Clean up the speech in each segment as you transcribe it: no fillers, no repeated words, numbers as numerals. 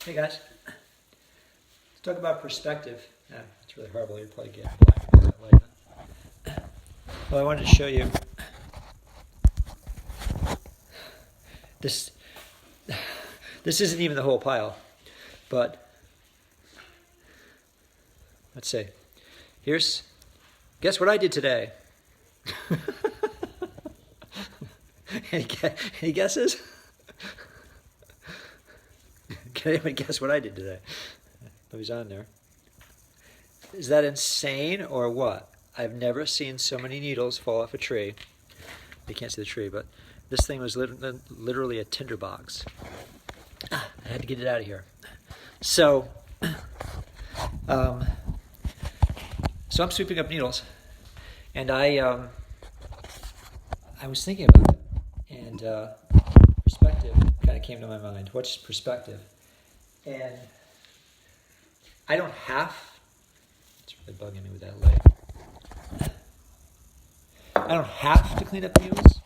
Hey guys, let's talk about perspective. It's really horrible. You're probably getting black and that light. Huh? Well, I wanted to show you this. This isn't even the whole pile, but let's see. Guess what I did today? Any guesses? Can anybody guess what I did today? Nobody's on there. Is that insane or what? I've never seen so many needles fall off a tree. You can't see the tree, but this thing was literally a tinderbox. I had to get it out of here. So I'm sweeping up needles, and I was thinking about it, and perspective kind of came to my mind. What's perspective? And I don't have. It's really bugging me with that light. I don't have to clean up needles,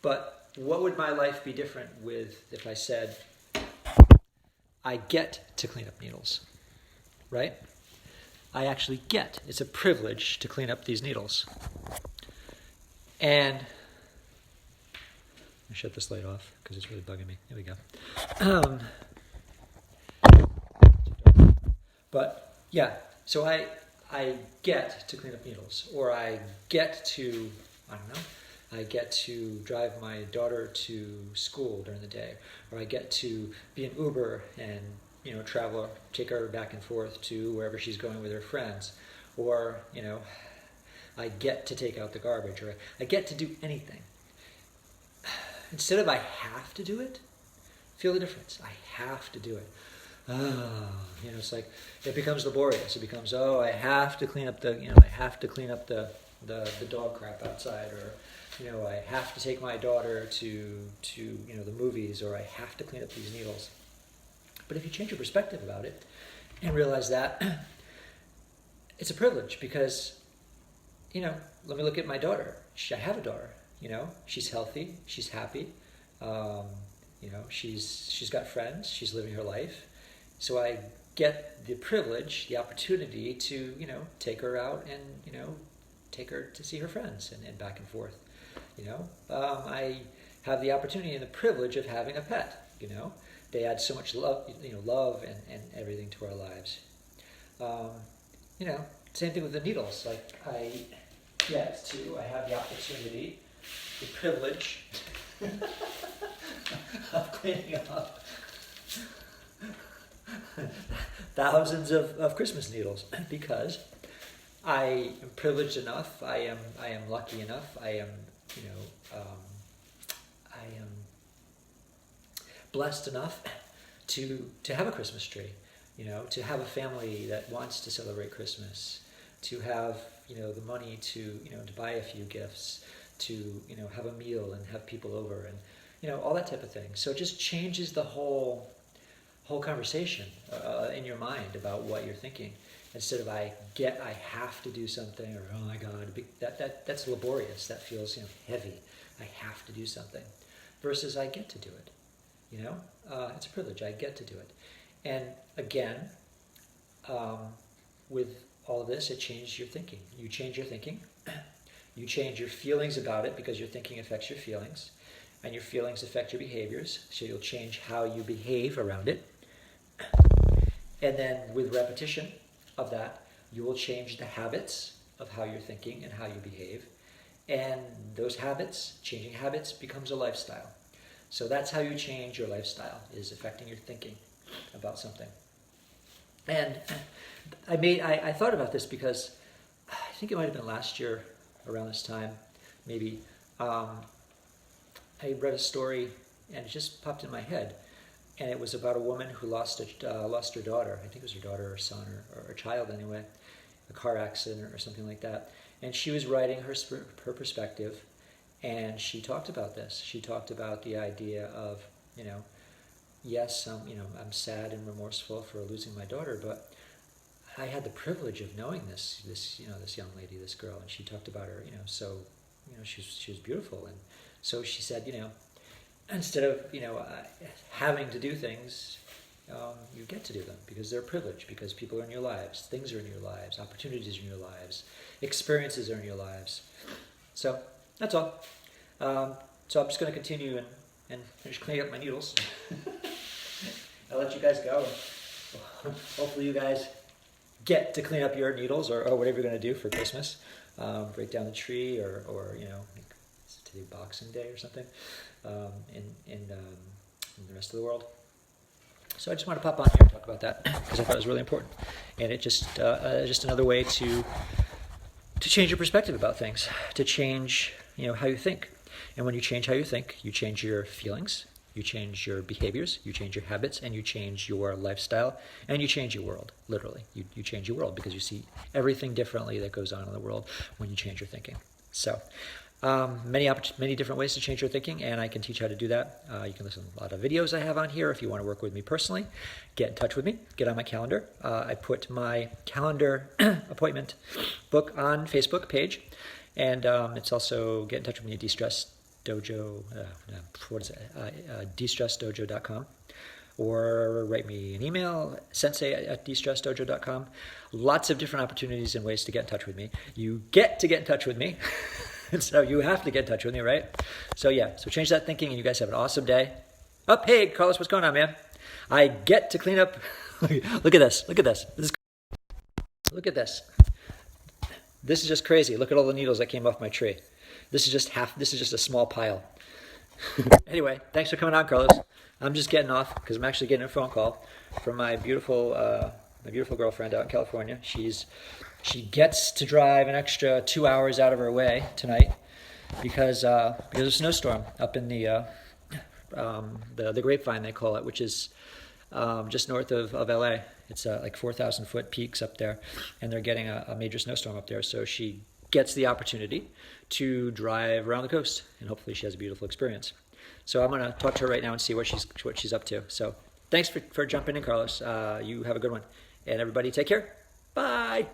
but what would my life be different with if I said I get to clean up needles, right? I actually get. It's a privilege to clean up these needles. And I shut this light off because it's really bugging me. There we go. But yeah, so I get to clean up needles, or I get to, I don't know, I get to drive my daughter to school during the day, or I get to be an Uber and travel, take her back and forth to wherever she's going with her friends, or I get to take out the garbage, or I get to do anything. Instead of I have to do it, feel the difference. I have to do it. It's like it becomes laborious. It becomes, I have to clean up the dog crap outside, or I have to take my daughter to the movies, or I have to clean up these needles. But if you change your perspective about it and realize that it's a privilege, because let me look at my daughter. I have a daughter. She's healthy. She's happy. She's got friends. She's living her life. So I get the privilege, the opportunity to take her out and take her to see her friends and back and forth. I have the opportunity and the privilege of having a pet. They add so much love, love and everything to our lives. Same thing with the needles. Like I have the opportunity, the privilege of cleaning up thousands of Christmas needles, because I am privileged enough. I am lucky enough. I am blessed enough to have a Christmas tree. To have a family that wants to celebrate Christmas. To have the money to buy a few gifts. To have a meal and have people over, and all that type of thing. So it just changes the whole conversation in your mind about what you're thinking. Instead of I have to do something, or oh my God, that's laborious. That feels heavy. I have to do something, versus I get to do it. It's a privilege. I get to do it. And again, with all of this, it changes your thinking. You change your thinking. You change your feelings about it, because your thinking affects your feelings, and your feelings affect your behaviors. So you'll change how you behave around it. And then with repetition of that, you will change the habits of how you're thinking and how you behave. And those habits, changing habits, becomes a lifestyle. So that's how you change your lifestyle, is affecting your thinking about something. And I thought about this because I think it might have been last year around this time, maybe. I read a story and it just popped in my head. And it was about a woman who lost her daughter. I think it was her daughter or son or a child anyway, a car accident or something like that. And she was writing her perspective, and she talked about this. She talked about the idea of, yes, I'm sad and remorseful for losing my daughter, but I had the privilege of knowing this young lady, this girl, and she talked about her, she was beautiful, and so she said, instead of having to do things, you get to do them because they're a privilege, because people are in your lives, things are in your lives, opportunities are in your lives, experiences are in your lives. So that's all. So I'm just going to continue and finish cleaning up my needles. I'll let you guys go. Hopefully you guys get to clean up your needles or whatever you're going to do for Christmas. Break down the tree or it's today Boxing Day or something in the rest of the world. So I just want to pop on here and talk about that because I thought it was really important. And it just another way to change your perspective about things, to change how you think. And when you change how you think, you change your feelings, you change your behaviors, you change your habits, and you change your lifestyle, and you change your world, literally. You change your world because you see everything differently that goes on in the world when you change your thinking. So many different ways to change your thinking, and I can teach how to do that. You can listen to a lot of videos I have on here. If you want to work with me personally, get in touch with me, get on my calendar. I put my calendar appointment book on Facebook page, and it's also get in touch with me at De-Stress Dojo, DeStressDojo.com, or write me an email, sensei@DeStressDojo.com. Lots of different opportunities and ways to get in touch with me. You get to get in touch with me, so you have to get in touch with me, right? So so change that thinking, and you guys have an awesome day. Oh, hey, Carlos, what's going on, man? I get to clean up. Look at this. Look at this. Look at this. This is just crazy. Look at all the needles that came off my tree. This is just a small pile. Anyway, thanks for coming on, Carlos. I'm just getting off because I'm actually getting a phone call from my beautiful girlfriend out in California. She gets to drive an extra 2 hours out of her way tonight because of a snowstorm up in the Grapevine, they call it, which is just north of LA. It's like 4,000 foot peaks up there, and they're getting a major snowstorm up there. So she gets the opportunity to drive around the coast, and hopefully she has a beautiful experience. So I'm going to talk to her right now and see what she's up to. So thanks for jumping in, Carlos. You have a good one. And everybody take care. Bye.